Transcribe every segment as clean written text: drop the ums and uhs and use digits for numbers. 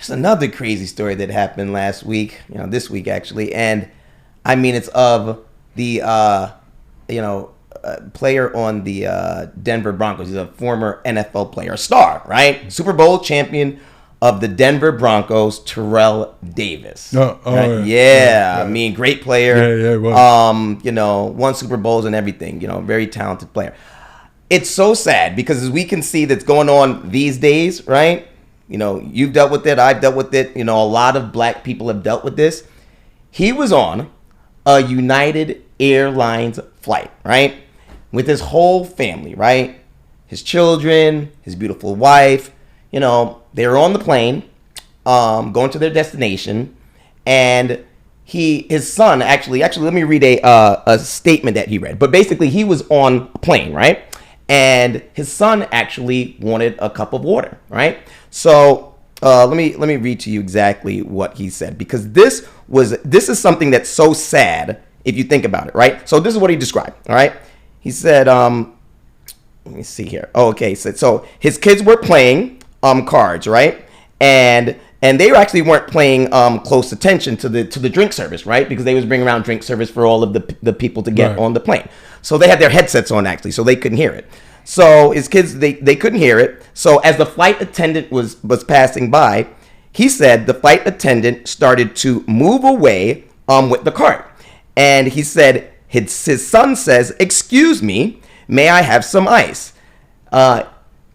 there's another crazy story that happened last week, this week actually. And I mean, it's of the, player on the Denver Broncos. He's a former NFL player, a star, right? Super Bowl champion of the Denver Broncos, Terrell Davis. Right? Yeah. I mean, great player. Yeah, it was. Won Super Bowls and everything. Very talented player. It's so sad because as we can see that's going on these days, right? You've dealt with it. I've dealt with it. A lot of black people have dealt with this. He was on a United Airlines flight, right? With his whole family, right? His children, his beautiful wife. They were on the plane, going to their destination, and his son actually, let me read a statement that he read. But basically, he was on a plane, right? And his son actually wanted a cup of water, right? So let me read to you exactly what he said, because this is something that's so sad if you think about it, right? So this is what he described, all right? He said, let me see here. Oh, okay, so his kids were playing cards, right? And they actually weren't paying close attention to the drink service, right? Because they was bringing around drink service for all of the people to get on the plane. So they had their headsets on actually, so they couldn't hear it. So his kids, they couldn't hear it. So as the flight attendant was passing by, he said the flight attendant started to move away with the cart. And he said, his son says, "Excuse me, may I have some ice?"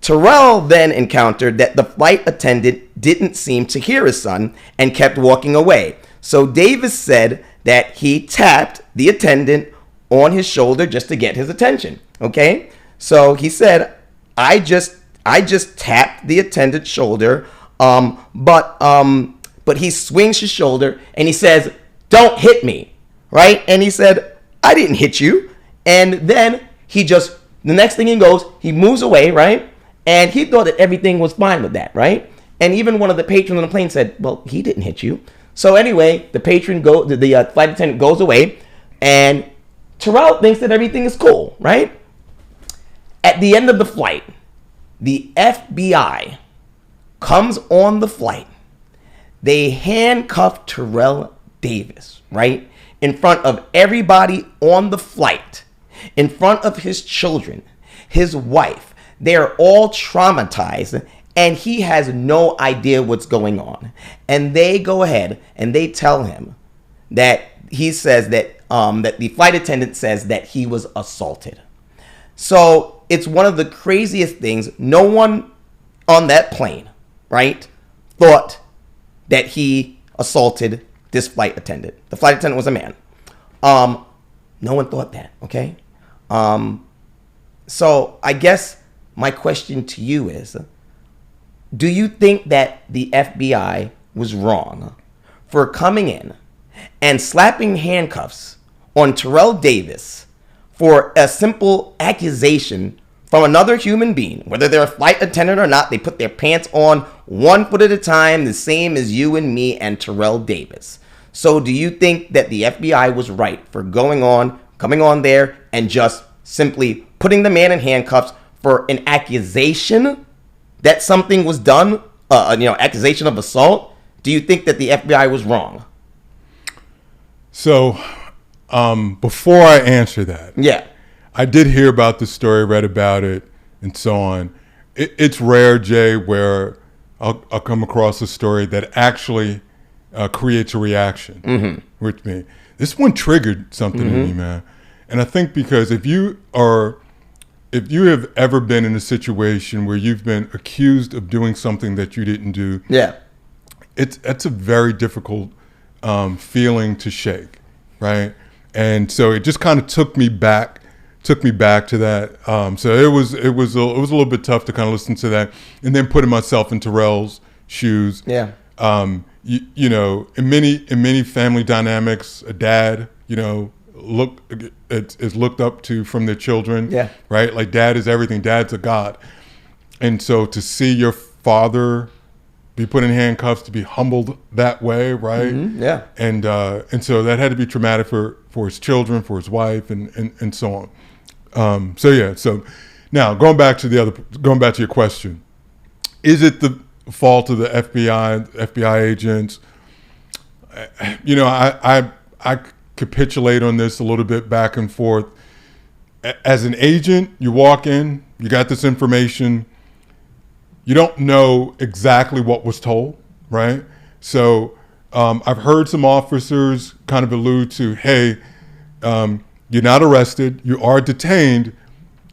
Terrell then encountered that the flight attendant didn't seem to hear his son and kept walking away. So Davis said that he tapped the attendant on his shoulder just to get his attention. Okay? So he said, I just tapped the attendant's shoulder, but he swings his shoulder and he says, "Don't hit me," right? And he said, "I didn't hit you." And then the next thing he moves away, right? And he thought that everything was fine with that, right? And even one of the patrons on the plane said, "Well, he didn't hit you." So anyway, the flight attendant goes away, and Terrell thinks that everything is cool, right? At the end of the flight, the FBI comes on the flight. They handcuff Terrell Davis, right? In front of everybody on the flight, in front of his children, his wife. They're all traumatized, and he has no idea what's going on. And they go ahead and they tell him that he says that the flight attendant says that he was assaulted. So it's one of the craziest things. No one on that plane, right, thought that he assaulted this flight attendant. The flight attendant was a man. No one thought that, okay? So I guess my question to you is, do you think that the FBI was wrong for coming in and slapping handcuffs on Terrell Davis for a simple accusation from another human being, whether they're a flight attendant or not? They put their pants on 1 foot at a time, the same as you and me and Terrell Davis. So do you think that the FBI was right for coming on there and just simply putting the man in handcuffs for an accusation that something was done, accusation of assault? Do you think that the FBI was wrong? So, before I answer that, yeah, I did hear about the story, read about it, and so on. It's rare, Jay, where I'll come across a story that actually creates a reaction with me. This one triggered something in me, man. And I think because if you have ever been in a situation where you've been accused of doing something that you didn't do, that's a very difficult feeling to shake, right? And so it just kind of took me back to that. So it was a little bit tough to kind of listen to that, and then putting myself in Terrell's shoes. Yeah. You know, in many family dynamics, a dad, is looked up to from their children. Yeah. Right? Like, dad is everything. Dad's a god. And so to see your father be put in handcuffs, to be humbled that way, right? Yeah. And so that had to be traumatic for his children, for his wife, and so on. So now going back to your question, is it fault of the FBI agents. You know, I capitulate on this a little bit back and forth. As an agent, you walk in, you got this information, you don't know exactly what was told, right? So I've heard some officers kind of allude to, hey, you're not arrested, you are detained,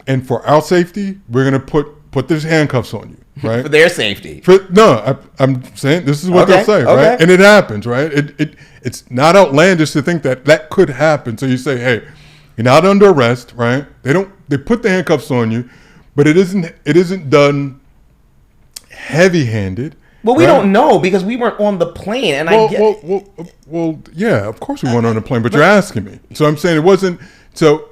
and for our safety, we're going to put these handcuffs on you, right? For their safety. I'm saying this is what they'll say, okay. right? And it happens, right? It's not outlandish to think that could happen. So you say, hey, you're not under arrest, right? They put the handcuffs on you, but it isn't done heavy-handed. Well, we don't know because we weren't on the plane, and well, yeah, of course we weren't on the plane, but you're asking me. So I'm saying it wasn't. So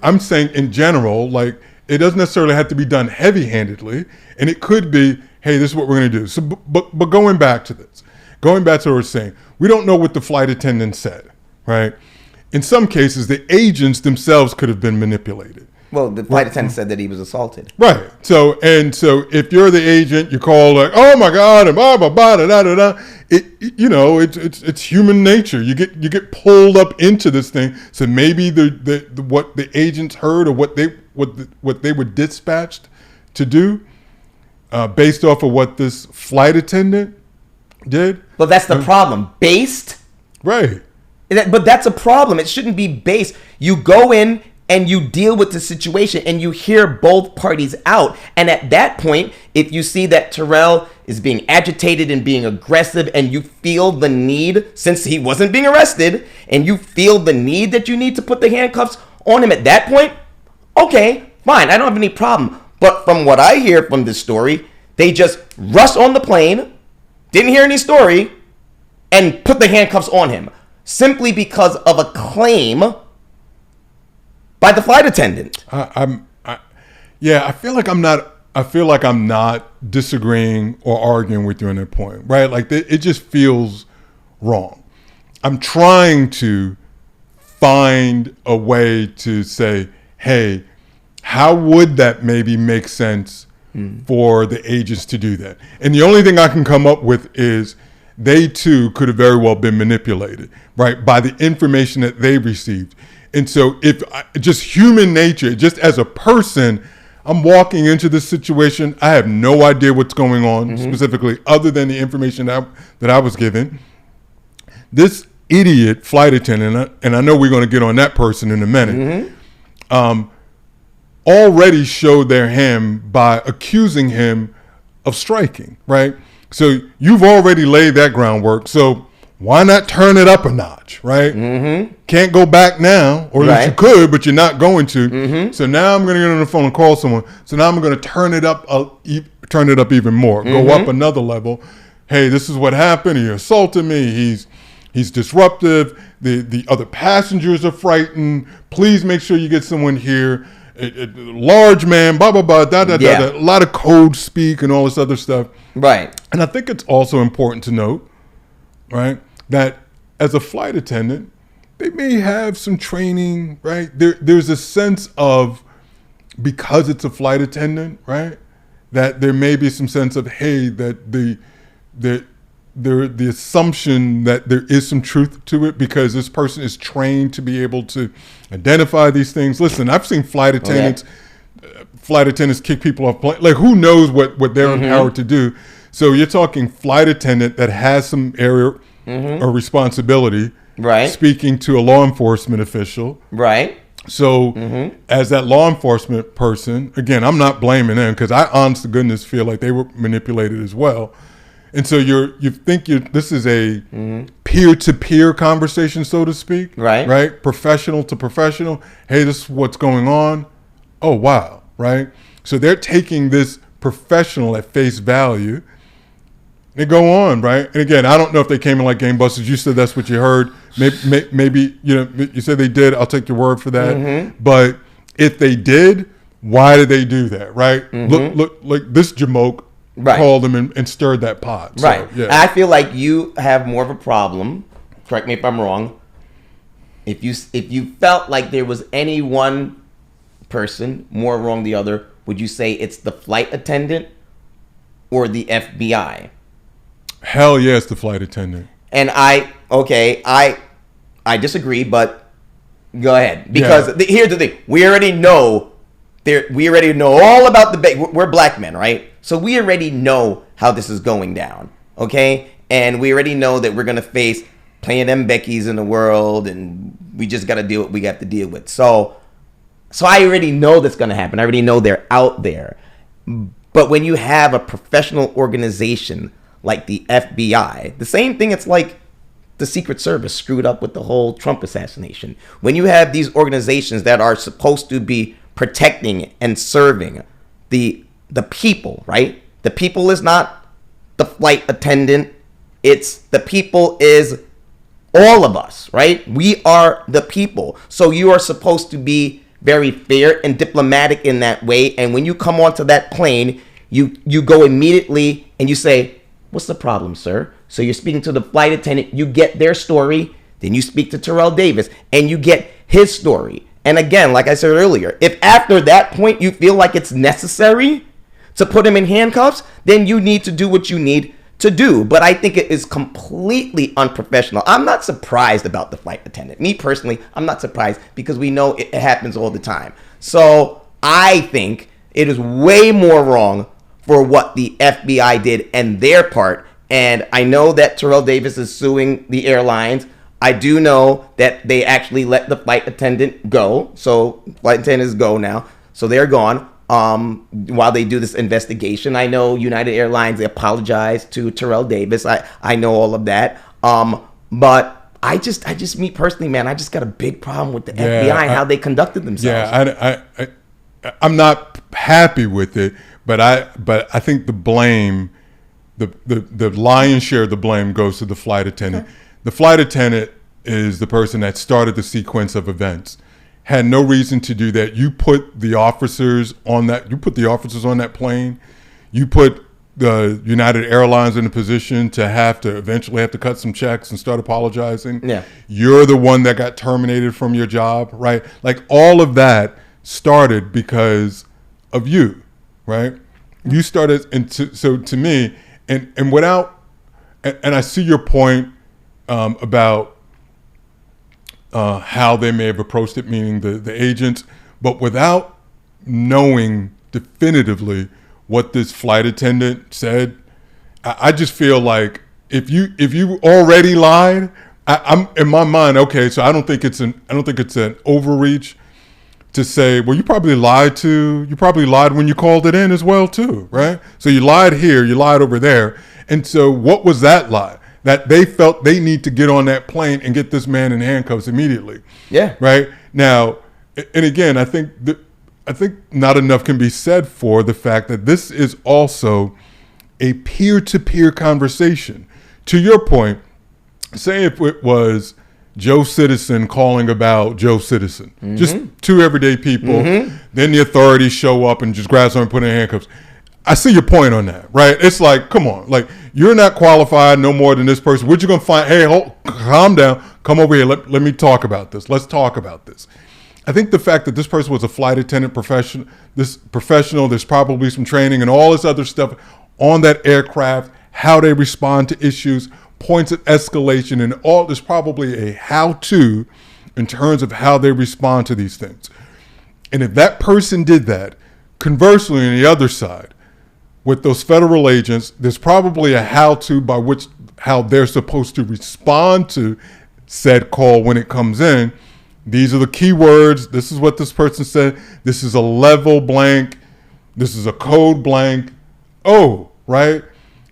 I'm saying in general, like it doesn't necessarily have to be done heavy-handedly, and it could be, hey, this is what we're going to do. So, but going back to what we're saying, we don't know what the flight attendant said, right? In some cases, the agents themselves could have been manipulated. Well, the flight attendant said that he was assaulted. Right. So if you're the agent, you call like, oh my God, and blah blah blah da da da. It's human nature. You get pulled up into this thing. So maybe what the agents heard or what they were dispatched to do, based off of what this flight attendant did. Well, that's the problem. Based. Right. But that's a problem. It shouldn't be based. You go in and you deal with the situation and you hear both parties out. And at that point, if you see that Terrell is being agitated and being aggressive and you feel the need, since he wasn't being arrested, and you feel the need that you need to put the handcuffs on him at that point, okay, fine. I don't have any problem. But from what I hear from this story, they just rushed on the plane, didn't hear any story, and put the handcuffs on him. Simply because of a claim by the flight attendant. I feel like I'm not disagreeing or arguing with you on that point, right? Like it just feels wrong. I'm trying to find a way to say, hey, how would that maybe make sense for the agents to do that? And the only thing I can come up with is they too could have very well been manipulated, right, by the information that they received. And so if just human nature, just as a person, I'm walking into this situation, I have no idea what's going on specifically other than the information that I was given. This idiot flight attendant, and I know we're going to get on that person in a minute, already showed their hand by accusing him of striking, right? So you've already laid that groundwork. So why not turn it up a notch, right? Can't go back now, or right. You could, but you're not going to. So now I'm going to get on the phone and call someone. So now I'm going to turn it up even more, go up another level. Hey, this is what happened. He assaulted me. He's disruptive. The other passengers are frightened. Please make sure you get someone here. A large man, blah, blah, blah, da, da, da, da. A lot of code speak and all this other stuff. Right. And I think it's also important to note, right, that as a flight attendant, they may have some training, right? There's a sense of, because it's a flight attendant, right, that there may be some sense of, hey, that the assumption that there is some truth to it because this person is trained to be able to identify these things. Listen, I've seen flight attendants kick people off plane. Like, who knows what they're empowered to do? So you're talking flight attendant that has some area or responsibility, right? Speaking to a law enforcement official, right? So as that law enforcement person, again, I'm not blaming them because I, honest to goodness, feel like they were manipulated as well. And so this is a peer-to-peer conversation, so to speak, right? Right, professional to professional. Hey, this is what's going on. Oh wow, right? So they're taking this professional at face value. They go on, right? And again, I don't know if they came in like gangbusters. You said that's what you heard. Maybe you said they did. I'll take your word for that. But if they did, why did they do that, right? Look, like this jamoke. Right. Called them and stirred that pot. So, right. Yeah. I feel like you have more of a problem. Correct me if I'm wrong. If you felt like there was any one person more wrong than the other, would you say it's the flight attendant or the FBI? Hell yes, the flight attendant. And I disagree, but go ahead. Because here's the thing. We already know all about we're black men, right? So we already know how this is going down, okay? And we already know that we're going to face plenty of them Beckys in the world, and we just got to deal with what we got to deal with. So I already know that's going to happen. I already know they're out there. But when you have a professional organization like the FBI, the same thing, it's like the Secret Service screwed up with the whole Trump assassination. When you have these organizations that are supposed to be protecting and serving the people, right? The people is not the flight attendant. It's the people is all of us, right? We are the people. So you are supposed to be very fair and diplomatic in that way. And when you come onto that plane, you go immediately and you say, "What's the problem, sir?" So you're speaking to the flight attendant, you get their story, then you speak to Terrell Davis and you get his story. And again, like I said earlier, if after that point you feel like it's necessary to put him in handcuffs, then you need to do what you need to do. But I think it is completely unprofessional. I'm not surprised about the flight attendant. Me personally, I'm not surprised because we know it happens all the time. So I think it is way more wrong for what the FBI did and their part. And I know that Terrell Davis is suing the airlines. I do know that they actually let the flight attendant go. So flight attendants go now. So they're gone while they do this investigation. I know United Airlines, they apologized to Terrell Davis. I know all of that. But I just me personally, man, I just got a big problem with the FBI and how they conducted themselves. Yeah, I'm not happy with it, but I think the blame, the lion's share of the blame goes to the flight attendant. Okay. The flight attendant is the person that started the sequence of events. Had no reason to do that. You put the officers on that. You put the officers on that plane. You put the United Airlines in a position to eventually have to cut some checks and start apologizing. Yeah. You're the one that got terminated from your job, right? Like all of that started because of you, right? You started, so to me, and I see your point about how they may have approached it, meaning the agents, but without knowing definitively what this flight attendant said, I just feel like if you already lied, I'm in my mind, okay, so I don't think it's an overreach to say, well, you probably lied when you called it in as well too, right? So you lied here, you lied over there. And so what was that lie? That they felt they need to get on that plane and get this man in handcuffs immediately. Yeah. Right? Now, and again, I think not enough can be said for the fact that this is also a peer-to-peer conversation. To your point, say if it was Joe Citizen calling about Joe Citizen, just two everyday people, then the authorities show up and just grab someone and put in handcuffs. I see your point on that, right? It's like, come on, like you're not qualified no more than this person. What you gonna find? Hey, calm down, come over here. Let me talk about this. Let's talk about this. I think the fact that this person was a flight attendant professional, there's probably some training and all this other stuff on that aircraft, how they respond to issues, points of escalation, and all. There's probably a how-to in terms of how they respond to these things. And if that person did that, conversely, on the other side, with those federal agents, there's probably a how-to by how they're supposed to respond to said call when it comes in. These are the key words. This is what this person said. This is a level blank. This is a code blank. Oh, right?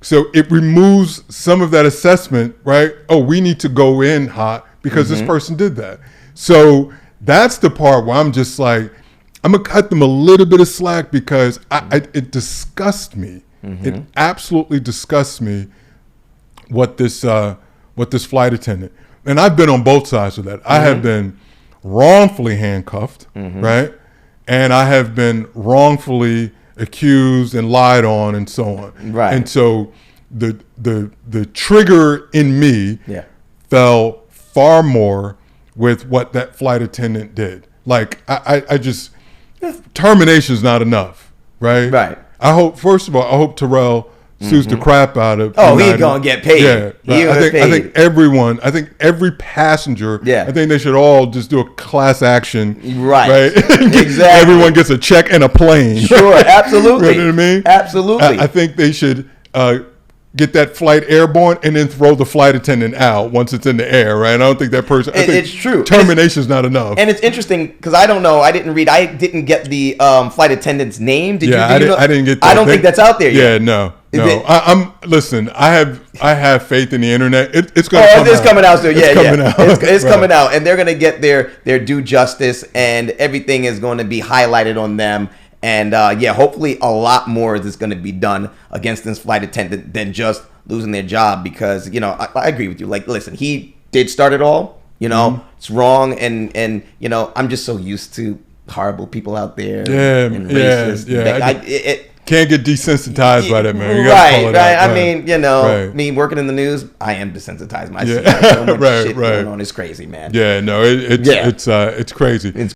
So it removes some of that assessment, right? Oh, we need to go in hot because this person did that. So that's the part where I'm just like, I'm gonna cut them a little bit of slack because it disgusts me. It absolutely disgusts me what this flight attendant. And I've been on both sides of that. I have been wrongfully handcuffed, right? And I have been wrongfully accused and lied on and so on. Right. And so the trigger in me fell far more with what that flight attendant did. Like I just termination is not enough, right? Right. First of all, I hope Terrell sues the crap out of. Oh, United. he gonna get paid. Yeah, right. I think everyone. I think every passenger. Yeah. I think they should all just do a class action. Right. Exactly. Everyone gets a check and a plane. Sure. Absolutely. You know what I mean? Absolutely. I think they should get that flight airborne and then throw the flight attendant out once it's in the air. Right. I don't think that person. It's true. Termination is not enough. And it's interesting because I don't know. I didn't get the flight attendant's name. Did you? I didn't get that. I don't think that's out there yet. Yeah. No. Listen. I have faith in the internet. It's going. It's coming out soon. Yeah, It's Right. coming out, and they're going to get their due justice, and everything is going to be highlighted on them. And hopefully a lot more is going to be done against this flight attendant than just losing their job. Because I agree with you. Like, listen, he did start it all. It's wrong, and I'm just so used to horrible people out there. Yeah, and racist. yeah. Can't get desensitized by that, man. You Right. call it I out. mean, me working in the news, I am desensitized myself. So much shit going on is crazy, man. Yeah, no, it's crazy.